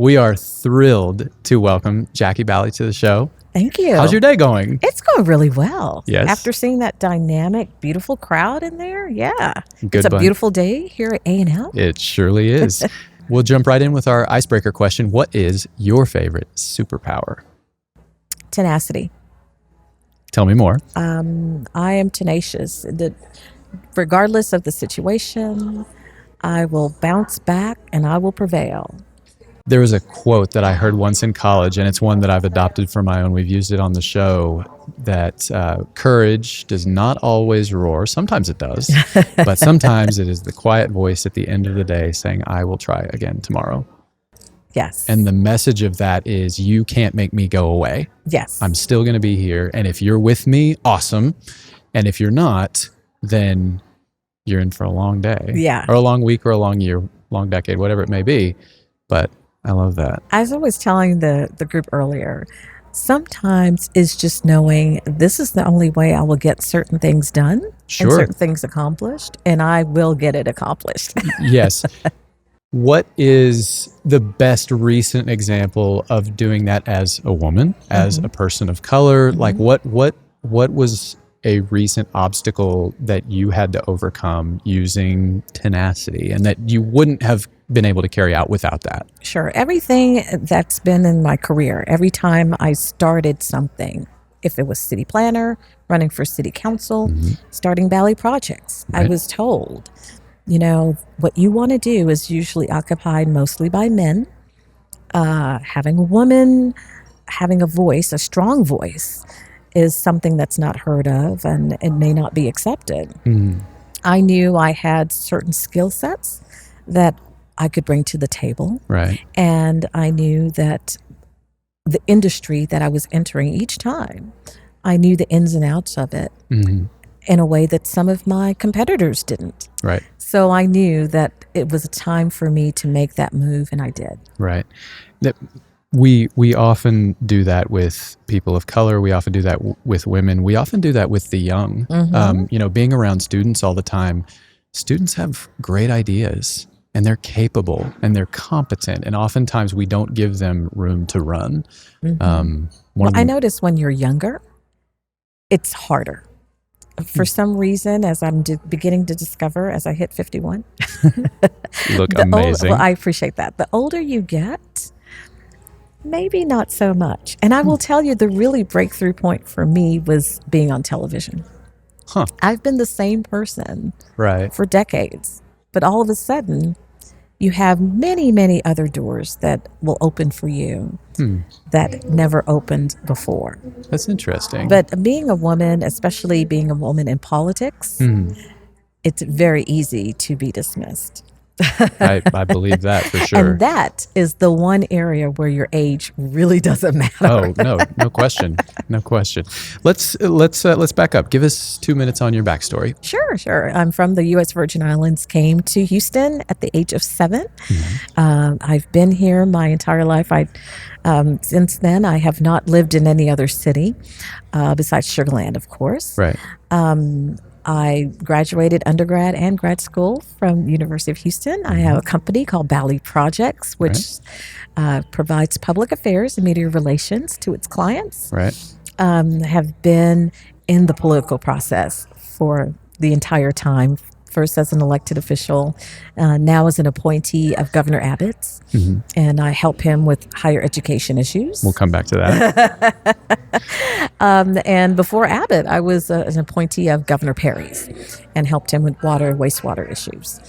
We are thrilled to welcome Jacquie Baly to the show. Thank you. How's your day going? It's going really well. Yes. After seeing that dynamic, beautiful crowd in there, yeah. Good it's a bunch. Beautiful day here at A&M. It surely is. We'll jump right in with our icebreaker question. What is your favorite superpower? Tenacity. Tell me more. I am tenacious. Regardless of the situation, I will bounce back and I will prevail. There was a quote that I heard once in college, and it's one that I've adopted for my own. We've used it on the show, that courage does not always roar. Sometimes it does, but sometimes it is the quiet voice at the end of the day saying, I will try again tomorrow. Yes. And the message of that is, you can't make me go away. Yes. I'm still going to be here. And if you're with me, awesome. And if you're not, then you're in for a long day. Yeah. Or a long week or a long year, long decade, whatever it may be. But I love that. I was always telling the group earlier, sometimes it's just knowing this is the only way I will get certain things done Sure. and certain things accomplished, and I will get it accomplished. Yes. What is the best recent example of doing that as a woman, as a person of color? Like what was a recent obstacle that you had to overcome using tenacity and that you wouldn't have been able to carry out without that? Sure. Everything that's been in my career, every time I started something, if it was city planner, running for city council, starting Baly projects, Right. I was told, what you want to do is usually occupied mostly by men. Having a woman, having a voice, a strong voice, is something that's not heard of and it may not be accepted. I knew I had certain skill sets that I could bring to the table. Right. And I knew that the industry that I was entering each time, I knew the ins and outs of it in a way that some of my competitors didn't. Right. So I knew that it was a time for me to make that move, and I did. Right. We often do that with people of color. We often do that with women. We often do that with the young. Being around students all the time, students have great ideas and they're capable and they're competent. And oftentimes we don't give them room to run. I notice when you're younger, it's harder. For some reason, as I'm beginning to discover as I hit 51. You look amazing. I appreciate that. The older you get, maybe not so much. And I will tell you, the really breakthrough point for me was being on television. I've been the same person for decades, but all of a sudden you have many, many other doors that will open for you that never opened before. That's interesting. But being a woman, especially being a woman in politics, it's very easy to be dismissed. I believe that for sure. And that is the one area where your age really doesn't matter. Oh, no question. No question. Let's back up. Give us 2 minutes on your backstory. Sure. I'm from the U.S. Virgin Islands, came to Houston at the age of 7. I've been here my entire life. Since then, I have not lived in any other city besides Sugar Land, of course. Right. I graduated undergrad and grad school from University of Houston. I have a company called Baly Projects, which provides public affairs and media relations to its clients. Right. Have been in the political process for the entire time, first as an elected official, now as an appointee of Governor Abbott, and I help him with higher education issues. We'll come back to that. And before Abbott, I was an appointee of Governor Perry's and helped him with water and wastewater issues.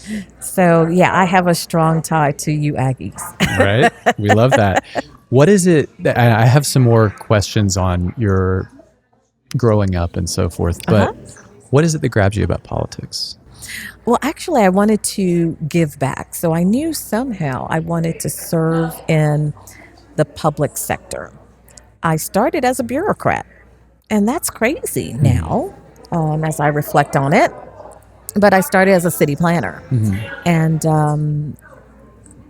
So, I have a strong tie to you Aggies. Right. We love that. What is it? I have some more questions on your growing up and so forth, but what is it that grabs you about politics? Well, actually, I wanted to give back. So I knew somehow I wanted to serve in the public sector. I started as a bureaucrat, and that's crazy now as I reflect on it. But I started as a city planner, and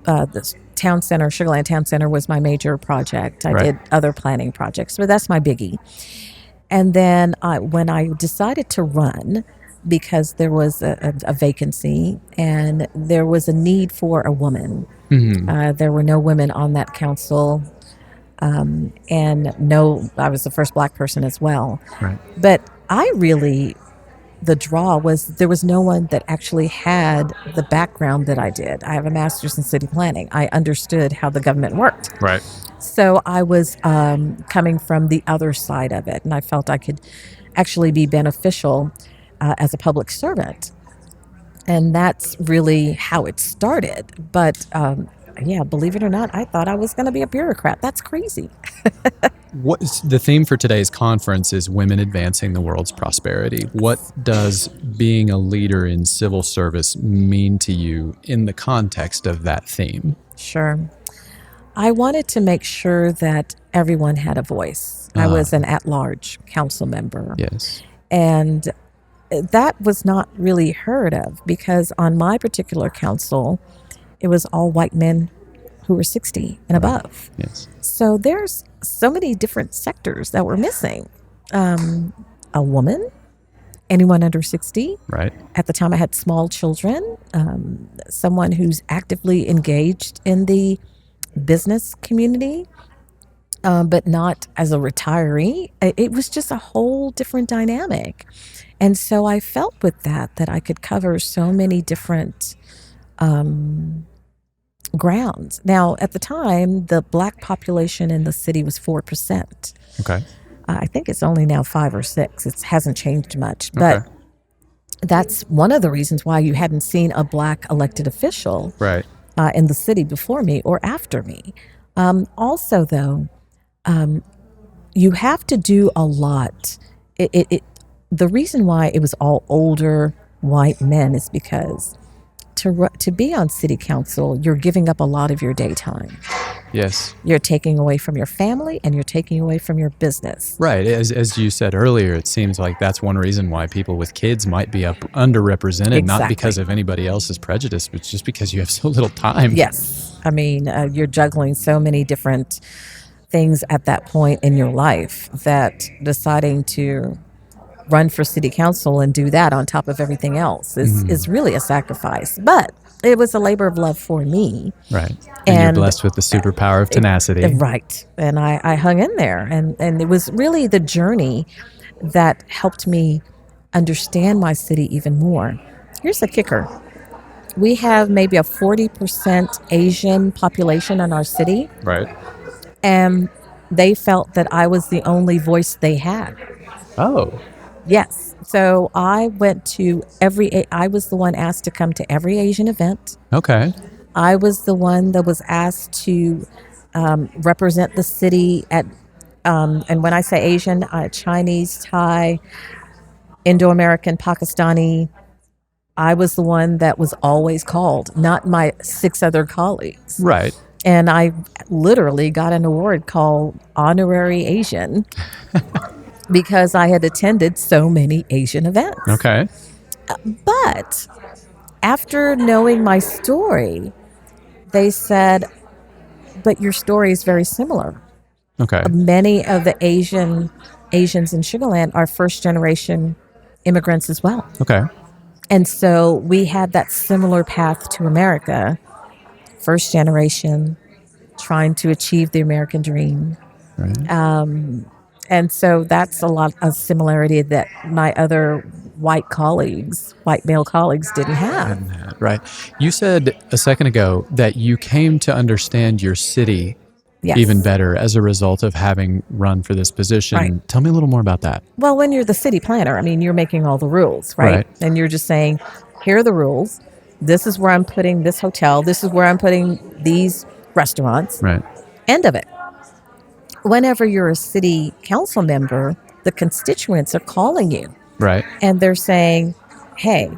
the town center, Sugar Land Town Center, was my major project. I did other planning projects, but that's my biggie. And then when I decided to run, because there was a vacancy and there was a need for a woman There were no women on that council. And no, I was the first Black person as well. Right. But the draw was there was no one that actually had the background that I did. I have a master's in city planning. I understood how the government worked. Right. So I was coming from the other side of it, and I felt I could actually be beneficial as a public servant. And that's really how it started. But yeah, believe it or not, I thought I was going to be a bureaucrat. That's crazy. What's the theme for today's conference is women advancing the world's prosperity. What does being a leader in civil service mean to you in the context of that theme? Sure. I wanted to make sure that everyone had a voice. I was an at-large council member. Yes. And that was not really heard of because on my particular council, it was all white men who were 60 and above. Yes. So there's so many different sectors that were missing. A woman, anyone under 60. Right. At the time, I had small children, someone who's actively engaged in the business community, but not as a retiree. It was just a whole different dynamic. And so I felt with that I could cover so many different grounds. Now, at the time, the Black population in the city was 4%. Okay. I think it's only now 5 or 6. It hasn't changed much. But that's one of the reasons why you hadn't seen a Black elected official in the city before me or after me. Also, though, you have to do a lot. The reason why it was all older white men is because to be on city council, you're giving up a lot of your daytime. Yes. You're taking away from your family and you're taking away from your business. Right. As you said earlier, it seems like that's one reason why people with kids might be underrepresented, not because of anybody else's prejudice, but just because you have so little time. Yes. I mean, you're juggling so many different things at that point in your life that deciding to run for city council and do that on top of everything else is really a sacrifice. But it was a labor of love for me. Right. And you're blessed with the superpower of tenacity. Right. And I hung in there. And it was really the journey that helped me understand my city even more. Here's the kicker. We have maybe a 40% Asian population in our city. Right. And they felt that I was the only voice they had. Oh. Yes. So I went to I was the one asked to come to every Asian event. Okay. I was the one that was asked to represent the city at, and when I say Asian, Chinese, Thai, Indo-American, Pakistani. I was the one that was always called, not my 6 other colleagues. Right. And I literally got an award called Honorary Asian because I had attended so many Asian events. Okay. But after knowing my story, they said, but your story is very similar. Okay. Many of the Asians in Sugar Land are first generation immigrants as well. Okay. And so we had that similar path to America, first generation, trying to achieve the American dream. Right. And so that's a lot of similarity that my other white male colleagues didn't have. Right. You said a second ago that you came to understand your city even better as a result of having run for this position. Right. Tell me a little more about that. Well, when you're the city planner, I mean, you're making all the rules, right? And you're just saying, here are the rules. This is where I'm putting this hotel. This is where I'm putting these restaurants. Right. End of it. Whenever you're a city council member, the constituents are calling you. Right. And they're saying, hey,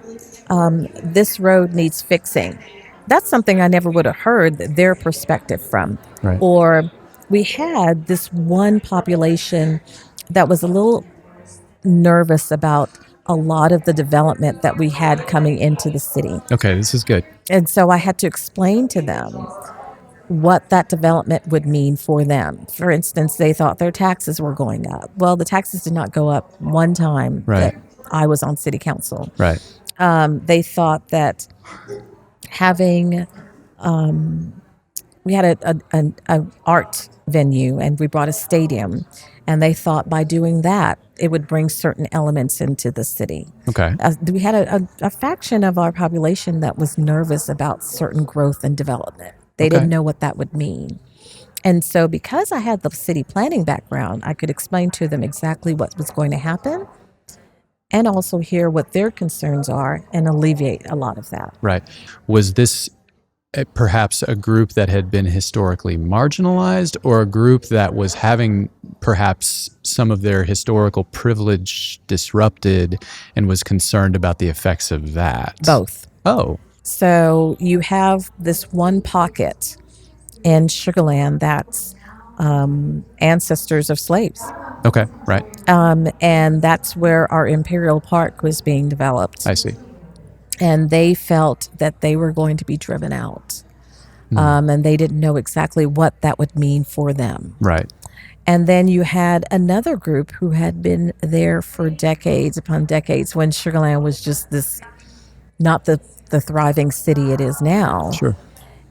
this road needs fixing. That's something I never would have heard their perspective from. Right. Or we had this one population that was a little nervous about a lot of the development that we had coming into the city. Okay, this is good. And so I had to explain to them what that development would mean for them. For instance, they thought their taxes were going up. Well, the taxes did not go up one time that I was on city council. Right. They thought that having we had a art venue, and we brought a stadium, and they thought by doing that it would bring certain elements into the city. Okay. We had a faction of our population that was nervous about certain growth and development. They didn't know what that would mean. And so because I had the city planning background, I could explain to them exactly what was going to happen and also hear what their concerns are and alleviate a lot of that. Right. Was this perhaps a group that had been historically marginalized, or a group that was having perhaps some of their historical privilege disrupted and was concerned about the effects of that? Both. Oh. So you have this one pocket in Sugar Land that's ancestors of slaves. Okay, right. And that's where our Imperial Park was being developed. I see. And they felt that they were going to be driven out. And they didn't know exactly what that would mean for them. Right. And then you had another group who had been there for decades upon decades when Sugar Land was just this, not the thriving city it is now. Sure.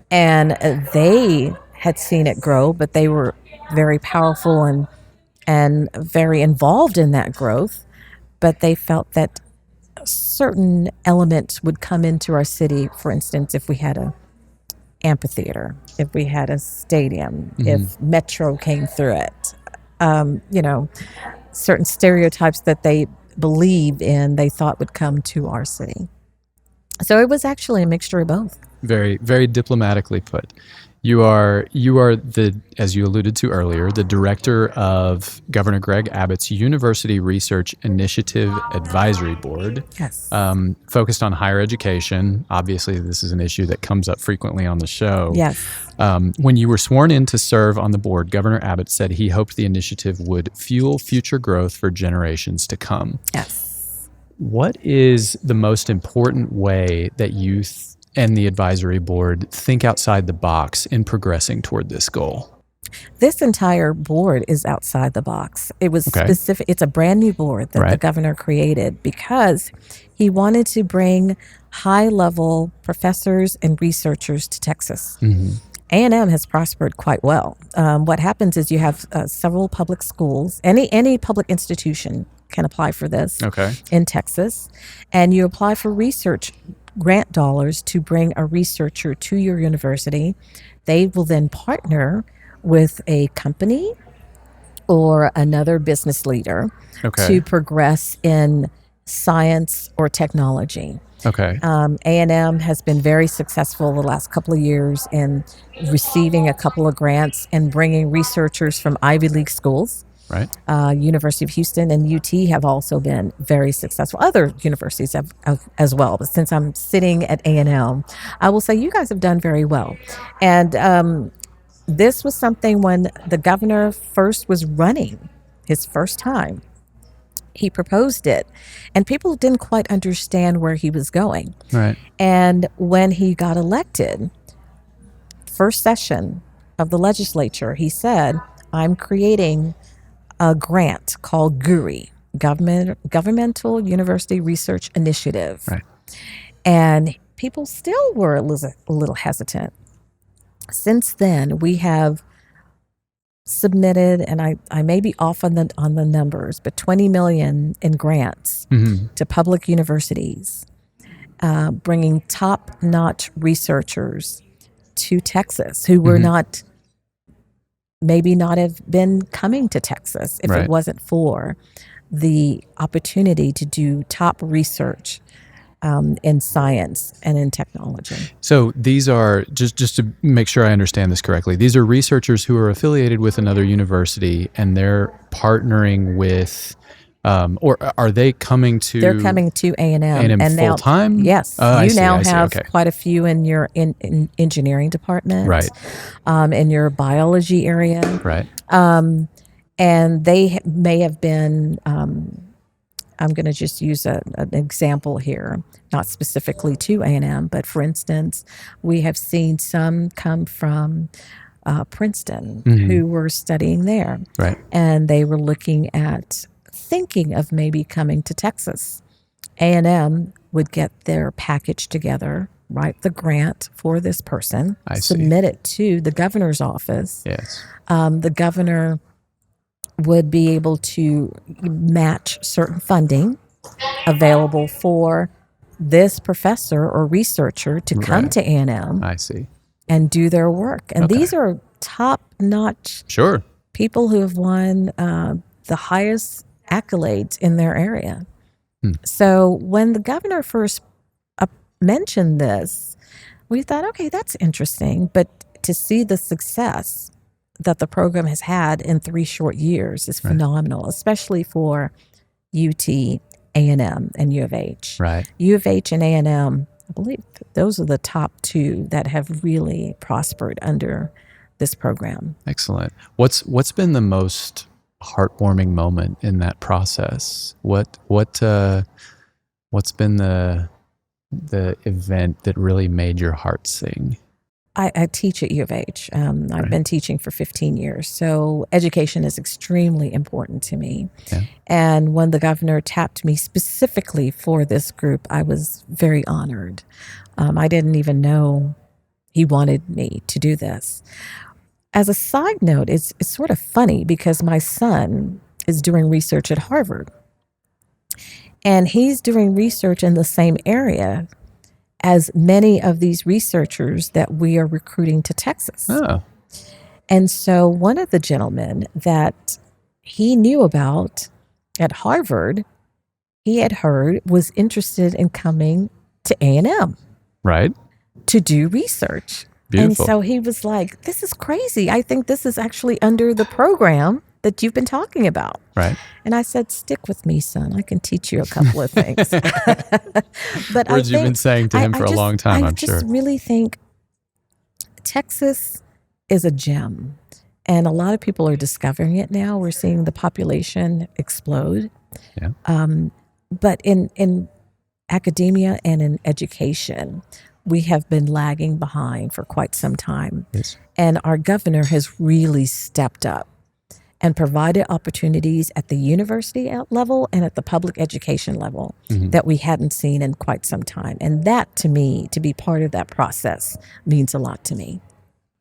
And they had seen it grow, but they were very powerful and very involved in that growth. But they felt that certain elements would come into our city. For instance, if we had a amphitheater, if we had a stadium, if Metro came through it, certain stereotypes that they believed in, they thought would come to our city. So it was actually a mixture of both. Very, very diplomatically put. You are the, as you alluded to earlier, the director of Governor Greg Abbott's University Research Initiative Advisory Board. Yes. Focused on higher education. Obviously, this is an issue that comes up frequently on the show. Yes. When you were sworn in to serve on the board, Governor Abbott said he hoped the initiative would fuel future growth for generations to come. Yes. What is the most important way that you and the advisory board think outside the box in progressing toward this goal? This entire board is outside the box. It was specific. It's a brand new board that the governor created because he wanted to bring high-level professors and researchers to Texas. A&M has prospered quite well. What happens is you have several public schools. Any public institution can apply for this in Texas, and you apply for research grant dollars to bring a researcher to your university. They will then partner with a company or another business leader to progress in science or technology. A&M has been very successful the last couple of years in receiving a couple of grants and bringing researchers from Ivy League schools. University of Houston and UT have also been very successful. Other universities have as well. But since I'm sitting at A&M, I will say you guys have done very well. And this was something when the governor first was running his first time. He proposed it, and people didn't quite understand where he was going. And when he got elected, first session of the legislature, he said, I'm creating a grant called GURI, Governmental University Research Initiative. And people still were a little hesitant. Since then, we have submitted, and I may be off on the numbers, but $20 million in grants to public universities, bringing top-notch researchers to Texas who were maybe not have been coming to Texas if it wasn't for the opportunity to do top research in science and in technology. So these are, just to make sure I understand this correctly, these are researchers who are affiliated with another university, and they're partnering with, or are they coming to? They're coming to A&M. A&M full time? Yes. You now have quite a few in your in engineering department. In your biology area. And they may have been, I'm going to just use an example here, not specifically to A&M, but for instance, we have seen some come from Princeton who were studying there. And they were looking at thinking of maybe coming to Texas. A&M would get their package together write the grant for this person, submit it to the governor's office. Yes. The governor would be able to match certain funding available for this professor or researcher to come to A&M. I see. And do their work. And these are top-notch people who have won the highest accolades in their area. So when the governor first mentioned this, we thought, okay, that's interesting. But to see the success that the program has had in 3 short years is phenomenal, especially for UT, A&M, and U of H. Right. U of H and A&M, I believe those are the top 2 that have really prospered under this program. Excellent. What's been the most heartwarming moment in that process? What's been the event that really made your heart sing? I teach at U of H. I've been teaching for 15 years. So education is extremely important to me. Yeah. And when the governor tapped me specifically for this group, I was very honored. I didn't even know he wanted me to do this. As a side note, it's sort of funny because my son is doing research at Harvard. And he's doing research in the same area as many of these researchers that we are recruiting to Texas. Oh. And so one of the gentlemen that he knew about at Harvard, he had heard was interested in coming to A&M. Right. To do research. Beautiful. And so he was like, this is crazy. I think this is actually under the program that you've been talking about. Right. And I said, stick with me, son. I can teach you a couple of things. But words you've been saying to him for a long time, I'm sure. I just really think Texas is a gem. And a lot of people are discovering it now. We're seeing the population explode. Yeah. But in academia and in education, we have been lagging behind for quite some time. Yes. And our governor has really stepped up and provided opportunities at the university level and at the public education level that we hadn't seen in quite some time. And that, to me, to be part of that process means a lot to me.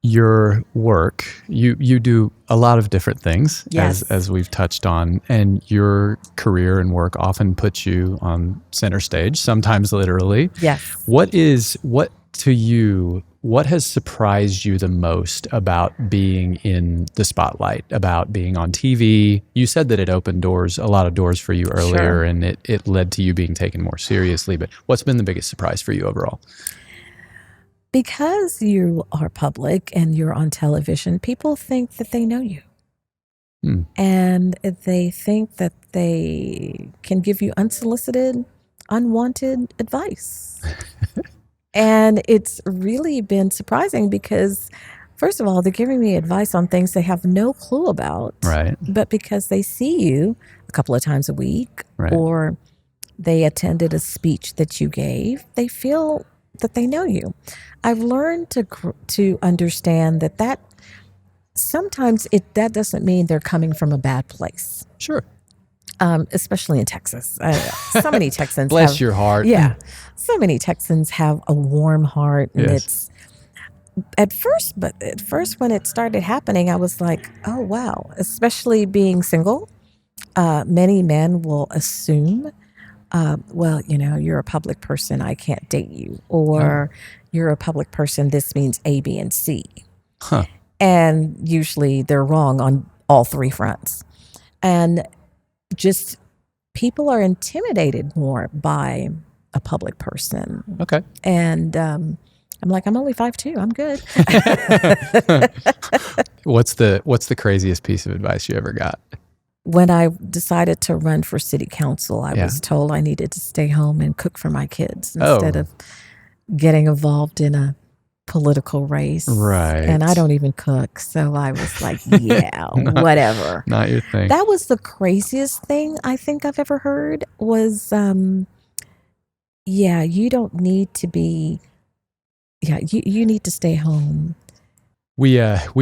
Your work, you do a lot of different things, as we've touched on, and your career and work often puts you on center stage, sometimes literally. Yes. What has surprised you the most about being in the spotlight, about being on TV? You said that it opened a lot of doors for you earlier, and it led to you being taken more seriously. But what's been the biggest surprise for you overall? Because you are public and you're on television, people think that they know you. And they think that they can give you unsolicited, unwanted advice. And it's really been surprising because, first of all, they're giving me advice on things they have no clue about. Right. But because they see you a couple of times a week, or they attended a speech that you gave, they feel that they know you. I've learned to understand that sometimes that doesn't mean they're coming from a bad place. Sure. Especially in Texas. So many Texans Bless your heart. Yeah. So many Texans have a warm heart. And it's at first when it started happening, I was like, oh, wow. Especially being single, many men will assume, well, you're a public person, I can't date you. Or you're a public person, this means A, B, and C. Huh. And usually they're wrong on all 3 fronts. And just people are intimidated more by a public person. Okay. And I'm like, I'm only 5'2", I'm good. What's the craziest piece of advice you ever got? When I decided to run for city council, I was told I needed to stay home and cook for my kids instead of getting involved in a political race. Right. And I don't even cook. So I was like, whatever. Not your thing. That was the craziest thing I think I've ever heard was, you don't need to be, you need to stay home We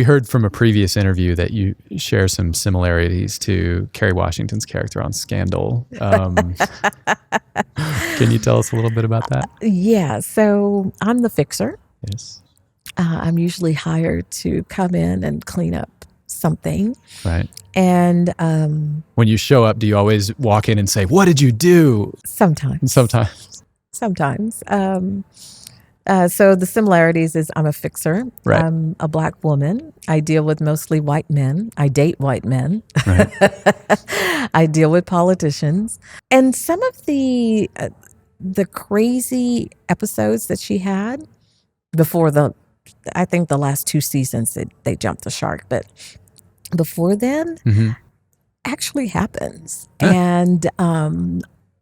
heard from a previous interview that you share some similarities to Kerry Washington's character on Scandal. Can you tell us a little bit about that? Yeah, so I'm the fixer. Yes. I'm usually hired to come in and clean up something. Right. And when you show up, do you always walk in and say, "What did you do?" Sometimes. So the similarities is I'm a fixer. Right. I'm a Black woman. I deal with mostly white men. I date white men. Right. I deal with politicians. And some of the crazy episodes that she had before I think the last 2 seasons, they jumped the shark. But before then, actually happens. And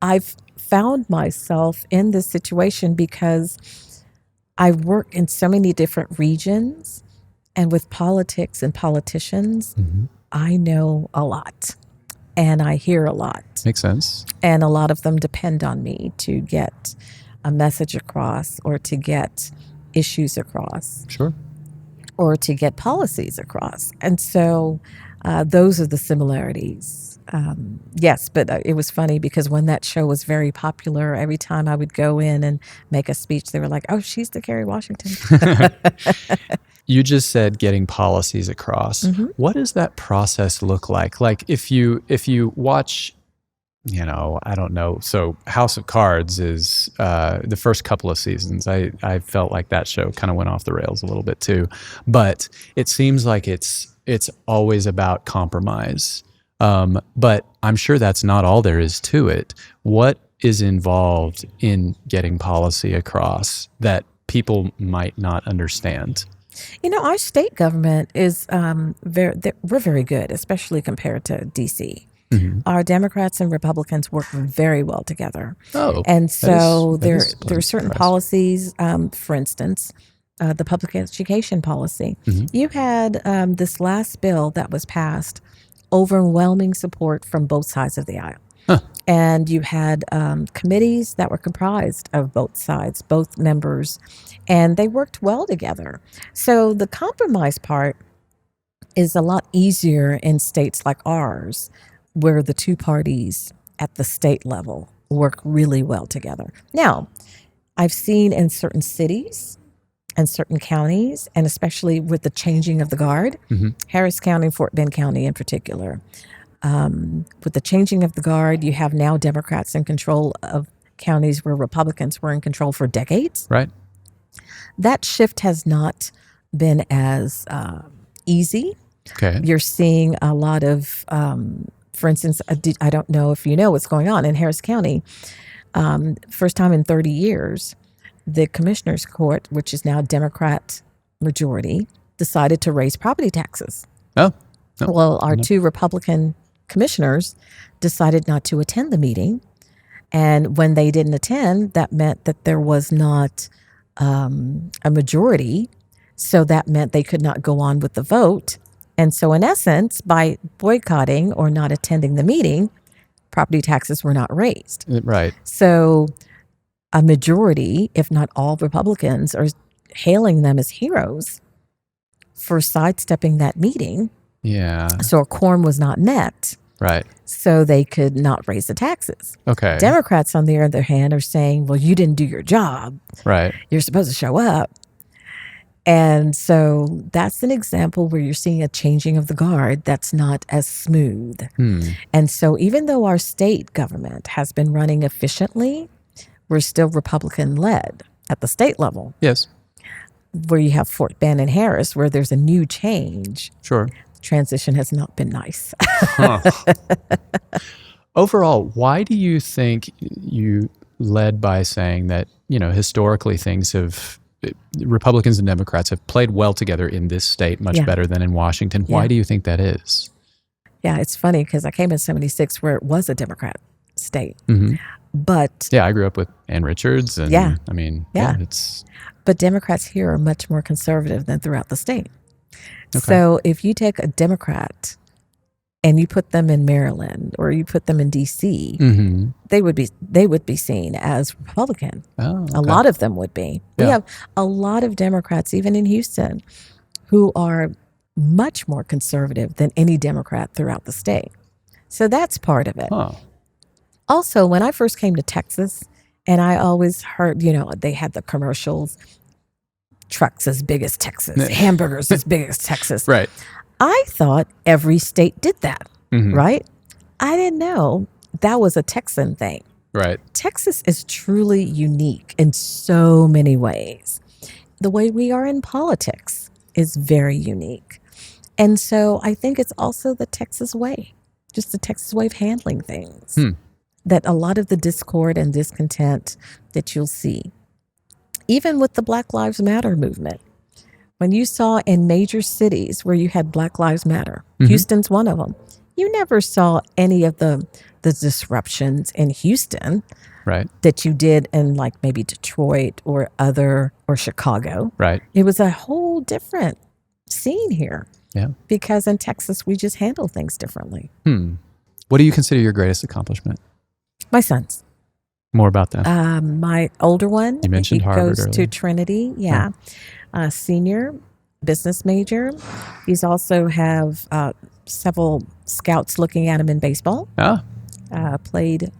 I've found myself in this situation because I work in so many different regions, and with politics and politicians, I know a lot and I hear a lot. Makes sense. And a lot of them depend on me to get a message across, or to get issues across. Sure. Or to get policies across. And so those are the similarities. Yes, but it was funny because when that show was very popular, every time I would go in and make a speech, they were like, "Oh, she's the Kerry Washington." You just said getting policies across. What does that process look like? Like if you watch, I don't know. So House of Cards is the first couple of seasons. I felt like that show kind of went off the rails a little bit too. But it seems like it's always about compromise. But I'm sure that's not all there is to it. What is involved in getting policy across that people might not understand? Our state government is we're very good, especially compared to DC. Our Democrats and Republicans work very well together. Oh, and so there are certain surprise. Policies, for instance, the public education policy. You had this last bill that was passed, overwhelming support from both sides of the aisle. And you had committees that were comprised of both sides, both members, and they worked well together. So the compromise part is a lot easier in states like ours, where the two parties at the state level work really well together. Now, I've seen in certain cities and certain counties, and especially with the changing of the guard, Harris County, Fort Bend County in particular, with the changing of the guard, you have now Democrats in control of counties where Republicans were in control for decades. Right. That shift has not been as easy. Okay. You're seeing a lot of, for instance, I don't know if you know what's going on in Harris County. First time in 30 years, the Commissioner's Court, which is now Democrat majority, decided to raise property taxes. Oh. No. Well, our 2 Republican commissioners decided not to attend the meeting. And when they didn't attend, that meant that there was not a majority. So that meant they could not go on with the vote. And so in essence, by boycotting or not attending the meeting, property taxes were not raised. Right. So a majority, if not all Republicans, are hailing them as heroes for sidestepping that meeting. Yeah. So a quorum was not met. Right. So they could not raise the taxes. Okay. Democrats, on the other hand, are saying, well, you didn't do your job. Right. You're supposed to show up. And so that's an example where you're seeing a changing of the guard that's not as smooth. And so even though our state government has been running efficiently, we're still Republican-led at the state level. Yes. Where you have Fort Bend and Harris, where there's a new change. Sure. Transition has not been nice. Overall, why do you think you led by saying that, historically Republicans and Democrats have played well together in this state much better than in Washington? Why do you think that is? Yeah, it's funny because I came in 76 where it was a Democrat state. But yeah, I grew up with Ann Richards, and but Democrats here are much more conservative than throughout the state. Okay. So if you take a Democrat and you put them in Maryland or you put them in DC, they would be seen as Republican. Oh, okay. A lot of them would be. We have a lot of Democrats, even in Houston, who are much more conservative than any Democrat throughout the state. So that's part of it. Huh. Also, when I first came to Texas, and I always heard, they had the commercials, trucks as big as Texas, hamburgers as big as Texas. Right. I thought every state did that, Mm-hmm. right? I didn't know that was a Texan thing. Right. Texas is truly unique in so many ways. The way we are in politics is very unique. And so I think it's also the Texas way, just the Texas way of handling things. That a lot of the discord and discontent that you'll see, even with the Black Lives Matter movement, when you saw in major cities where you had Black Lives Matter, Houston's one of them, you never saw any of the disruptions in Houston Right. that you did in like maybe Detroit or Chicago. Right. It was a whole different scene here. Yeah. Because in Texas, we just handle things differently. What do you consider your greatest accomplishment? My sons. More about that. My older one, You mentioned he Harvard goes earlier. to Trinity. Yeah. Senior, business major. He's also have several scouts looking at him in baseball. Played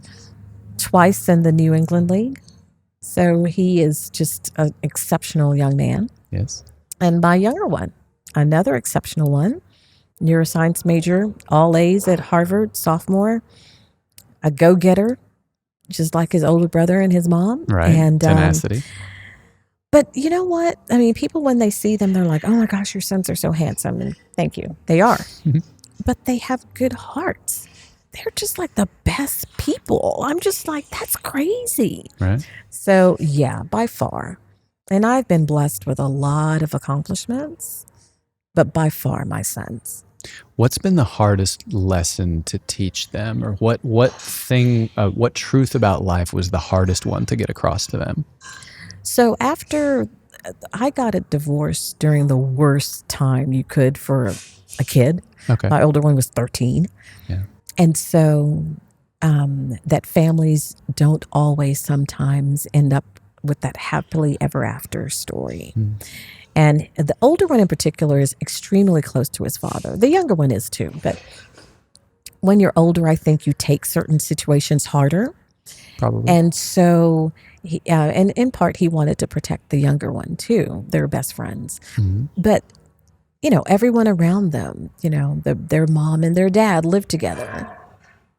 twice in the New England League. So he is just an exceptional young man. Yes. And my younger one, another exceptional one, neuroscience major, all A's at Harvard, sophomore, a go-getter, just like his older brother and his mom. Right. And Tenacity. but you know what? I mean, people, when they see them, they're like, oh my gosh, your sons are so handsome. And thank you. They are. But they have good hearts. They're just like the best people. I'm just like, that's crazy. Right. So yeah, by far. And I've been blessed with a lot of accomplishments, but by far my sons. What's been the hardest lesson to teach them, or what truth about life was the hardest one to get across to them? So after I got a divorce during the worst time you could for a kid. Okay. My older one was 13. Yeah. And so that families don't always sometimes end up with that happily ever after story. And the older one in particular is extremely close to his father. The younger one is too. But when you're older, I think you take certain situations harder. Probably. And so, and in part, he wanted to protect the younger one too. They're best friends. But, everyone around them, their mom and their dad live together.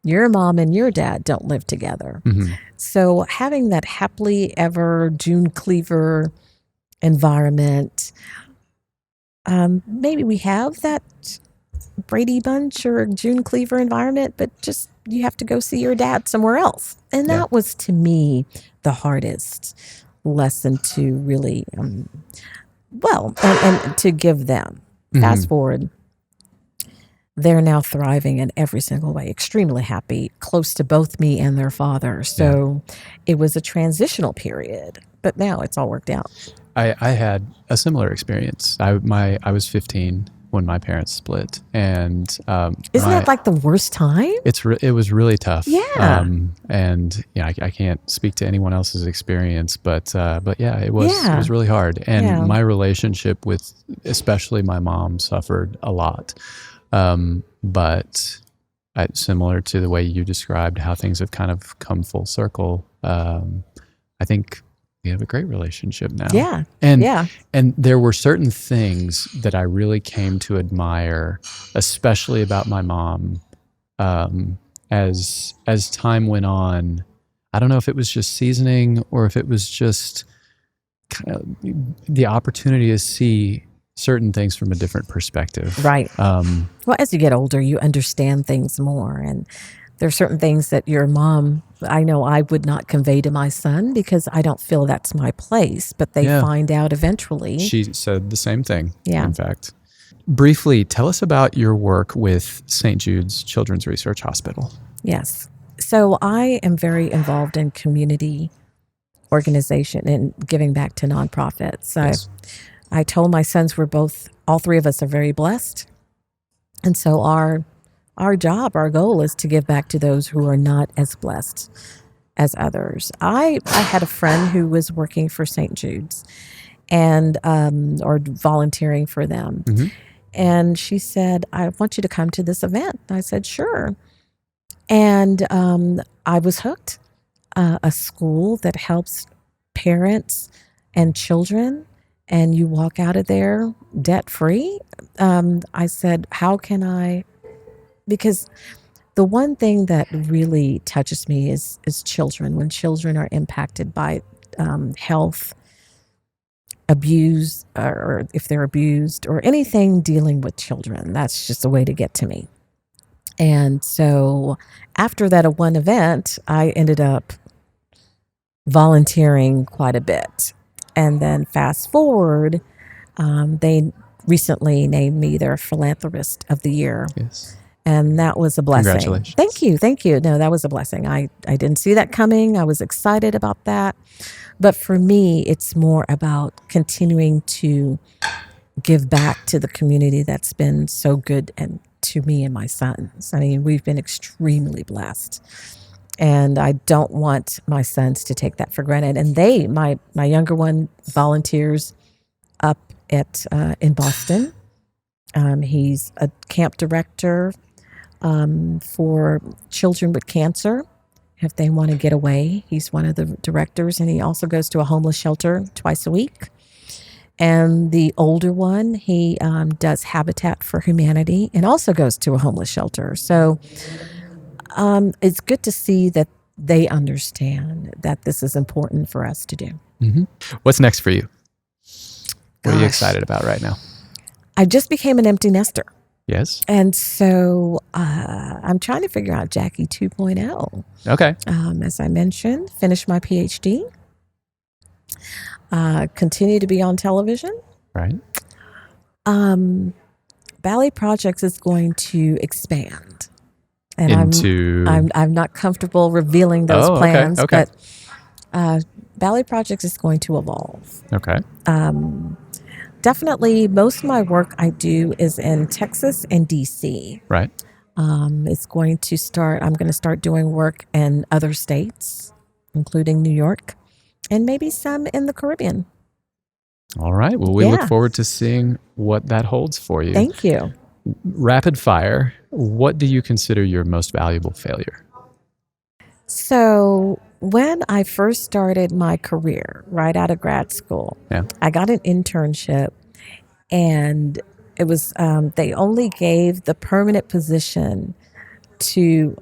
Your mom and your dad don't live together. So having that happily ever June Cleaver environment, maybe we have that Brady Bunch or June Cleaver environment, but just you have to go see your dad somewhere else. And that was, to me, the hardest lesson to really, and to give them. Fast forward, they're now thriving in every single way, extremely happy, close to both me and their father. So it was a transitional period, but now it's all worked out. I had a similar experience. I was 15 when my parents split, and isn't that like the worst time? It was really tough. Yeah. And I can't speak to anyone else's experience, but yeah, it was really hard, and my relationship with especially my mom suffered a lot. But similar to the way you described how things have kind of come full circle, I think we have a great relationship now. Yeah. And there were certain things that I really came to admire, especially about my mom, as time went on. I don't know if it was just seasoning or if it was just kind of the opportunity to see certain things from a different perspective. Right. Well, as you get older, you understand things more. And there are certain things that your mom, I know I would not convey to my son because I don't feel that's my place, but they find out eventually. She said the same thing, in fact. Briefly, tell us about your work with St. Jude's Children's Research Hospital. Yes. So I am very involved in community organization and giving back to nonprofits. Yes. I told my sons all three of us are very blessed. And so our goal is to give back to those who are not as blessed as others. I had a friend who was working for St. Jude's, and or volunteering for them. Mm-hmm. And she said, I want you to come to this event. I said, sure. And I was hooked. A school that helps parents and children, and you walk out of there debt free. I said, how can I? Because the one thing that really touches me is children. When children are impacted by health, abuse, or if they're abused, or anything dealing with children, that's just a way to get to me. And so after that one event, I ended up volunteering quite a bit. And then fast forward, they recently named me their Philanthropist of the Year. Yes. And that was a blessing. Congratulations. Thank you. Thank you. No, that was a blessing. I didn't see that coming. I was excited about that. But for me, it's more about continuing to give back to the community that's been so good and to me and my sons. I mean, we've been extremely blessed. And I don't want my sons to take that for granted. And my younger one volunteers up at in Boston. He's a camp director for children with cancer. If they want to get away, he's one of the directors, and he also goes to a homeless shelter twice a week. And the older one, he does Habitat for Humanity and also goes to a homeless shelter. So it's good to see that they understand that this is important for us to do. Mm-hmm. What's next for you? What are you excited about right now? I just became an empty nester. Yes. And so I'm trying to figure out Jackie 2.0. Okay. As I mentioned, finish my PhD, continue to be on television. Right. Baly Projects is going to expand. And I'm not comfortable revealing those plans, okay. But Baly Projects is going to evolve. Okay. Definitely, most of my work I do is in Texas and DC. Right. It's going to start. I'm going to start doing work in other states, including New York, and maybe some in the Caribbean. All right. Well, we look forward to seeing what that holds for you. Thank you. Rapid fire. What do you consider your most valuable failure? So when I first started my career, right out of grad school, I got an internship, and it was they only gave the permanent position to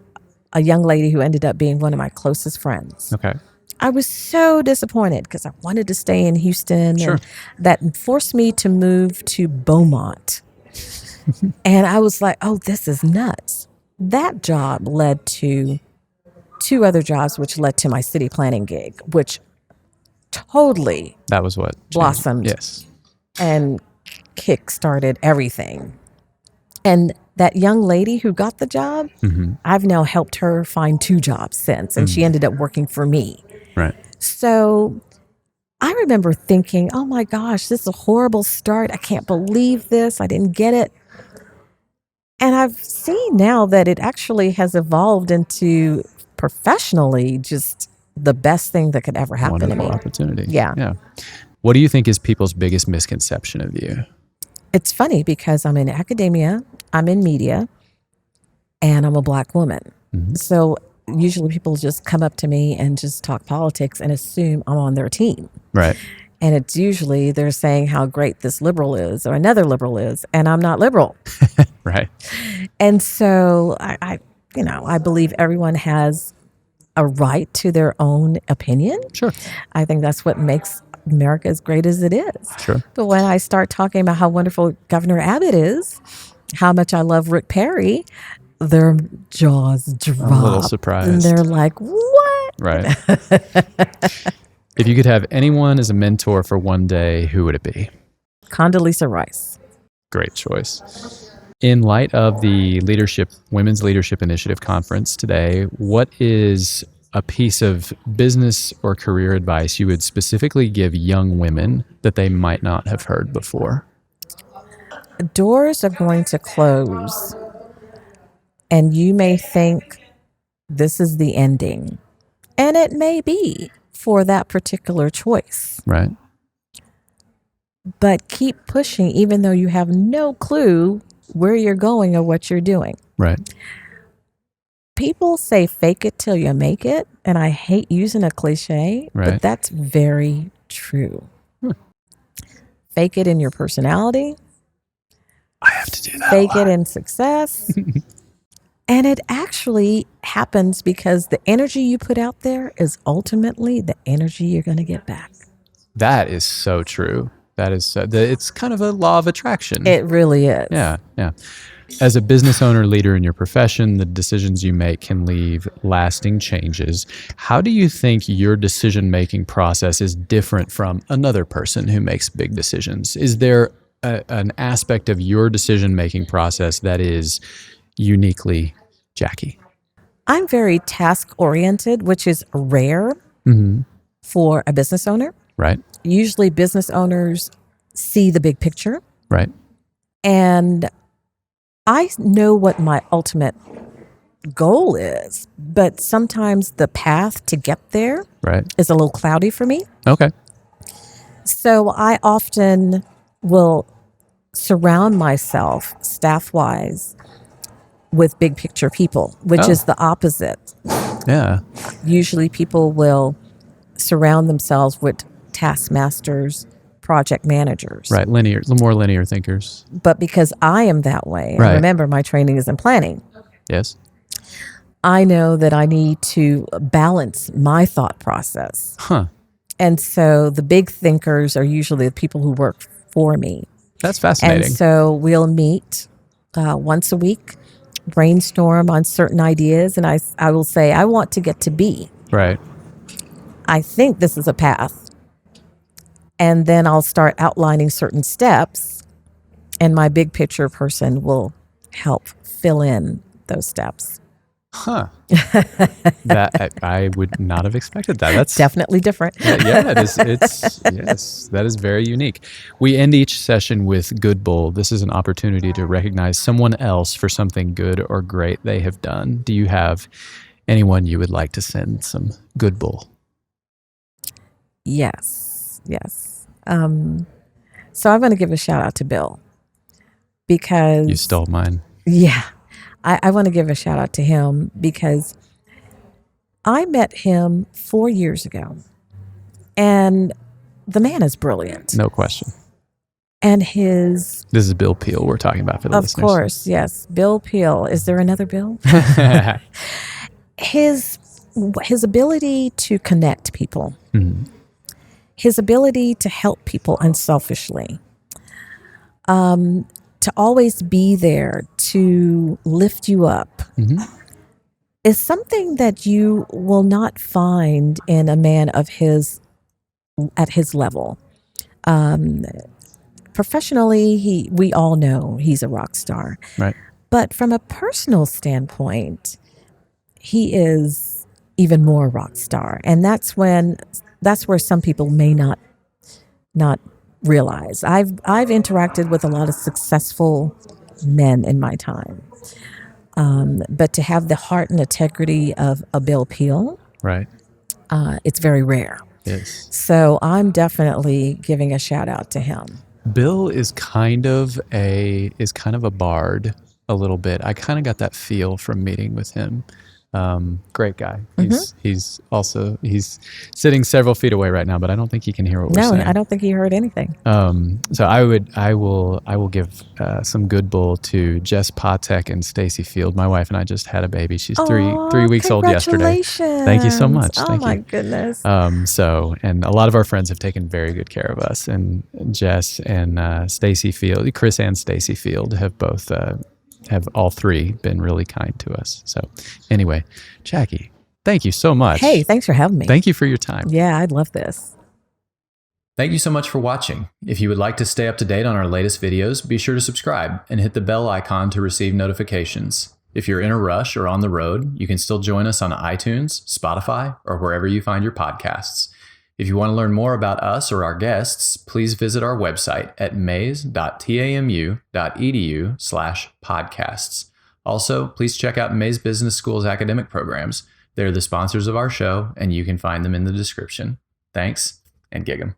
a young lady who ended up being one of my closest friends. Okay. I was so disappointed because I wanted to stay in Houston, Sure. and that forced me to move to Beaumont. And I was like, oh, this is nuts. That job led to 2 other jobs, which led to my city planning gig, which totally that was what blossomed. Yes. And kick-started everything. And that young lady who got the job, I've now helped her find 2 jobs since, and she ended up working for me. Right. So I remember thinking, oh my gosh, this is a horrible start. I can't believe this. I didn't get it. And I've seen now that it actually has evolved into professionally just the best thing that could ever happen to me. Wonderful opportunity. Yeah. Yeah. What do you think is people's biggest misconception of you? It's funny because I'm in academia, I'm in media, and I'm a Black woman. So usually people just come up to me and just talk politics and assume I'm on their team. Right. And it's usually they're saying how great this liberal is or another liberal is, and I'm not liberal. Right. And so I believe everyone has a right to their own opinion. Sure. I think that's what makes America as great as it is. Sure. But when I start talking about how wonderful Governor Abbott is, how much I love Rick Perry, their jaws drop. I'm a little surprised. And they're like, what? Right. If you could have anyone as a mentor for one day, who would it be? Condoleezza Rice. Great choice. In light of the Women's Leadership Initiative Conference today, what is a piece of business or career advice you would specifically give young women that they might not have heard before? Doors are going to close, and you may think this is the ending, and it may be for that particular choice. Right. but keep pushing even though you have no clue where you're going or what you're doing. Right. People say fake it till you make it, and I hate using a cliche, Right. but that's very true. Fake it in your personality. I have to do that. Fake it in success. And it actually happens because the energy you put out there is ultimately the energy you're going to get back. That is so true. That is it's kind of a law of attraction. It really is. Yeah. As a business owner, leader in your profession, the decisions you make can leave lasting changes. How do you think your decision-making process is different from another person who makes big decisions? Is there an aspect of your decision-making process that is uniquely Jacquie? I'm very task-oriented, which is rare for a business owner. Right. Usually business owners see the big picture. Right. And I know what my ultimate goal is, but sometimes the path to get there is a little cloudy for me. Okay. So I often will surround myself staff-wise with big picture people, which is the opposite. Yeah. Usually people will surround themselves with taskmasters, project managers. Right. More linear thinkers. But because I am that way, and remember my training is in planning. Yes. I know that I need to balance my thought process. And so the big thinkers are usually the people who work for me. That's fascinating. And so we'll meet once a week, brainstorm on certain ideas, and I will say, I want to get to B. Right. I think this is a path. And then I'll start outlining certain steps, and my big picture person will help fill in those steps. That I would not have expected that. That's definitely different. Yeah, it is. Yes, that is very unique. We end each session with Good Bull. This is an opportunity to recognize someone else for something good or great they have done. Do you have anyone you would like to send some Good Bull? Yes. So I'm going to give a shout out to Bill, because you stole mine. Yeah. I want to give a shout out to him because I met him 4 years ago, and the man is brilliant. No question. And this is Bill Peel we're talking about for the listeners. Of course, yes. Bill Peel. Is there another Bill? His ability to connect people, his ability to help people unselfishly, to always be there to lift you up, is something that you will not find in a man at his level. Professionally, we all know he's a rock star. Right. But from a personal standpoint, he is even more rock star. And that's where some people may not realize. I've interacted with a lot of successful men in my time. But to have the heart and integrity of a Bill Peel, right, it's very rare. Yes. So I'm definitely giving a shout out to him. Bill is kind of a bard a little bit. I kind of got that feel from meeting with him. Great guy. He's sitting several feet away right now, but I don't think he can hear what we're saying. No, I don't think he heard anything. So I will give some Good Bull to Jess Patek and Stacy Field. My wife and I just had a baby. She's three weeks old yesterday. Thank you so much. Oh my goodness. And a lot of our friends have taken very good care of us, and Jess and Stacy Field, Chris and Stacy Field have all three been really kind to us. So anyway, Jacquie, thank you so much. Hey, thanks for having me. Thank you for your time. Yeah, I'd love this. Thank you so much for watching. If you would like to stay up to date on our latest videos, be sure to subscribe and hit the bell icon to receive notifications. If you're in a rush or on the road, you can still join us on iTunes, Spotify, or wherever you find your podcasts. If you want to learn more about us or our guests, please visit our website at mays.tamu.edu/podcasts. Also, please check out Mays Business School's academic programs. They're the sponsors of our show, and you can find them in the description. Thanks, and gig 'em.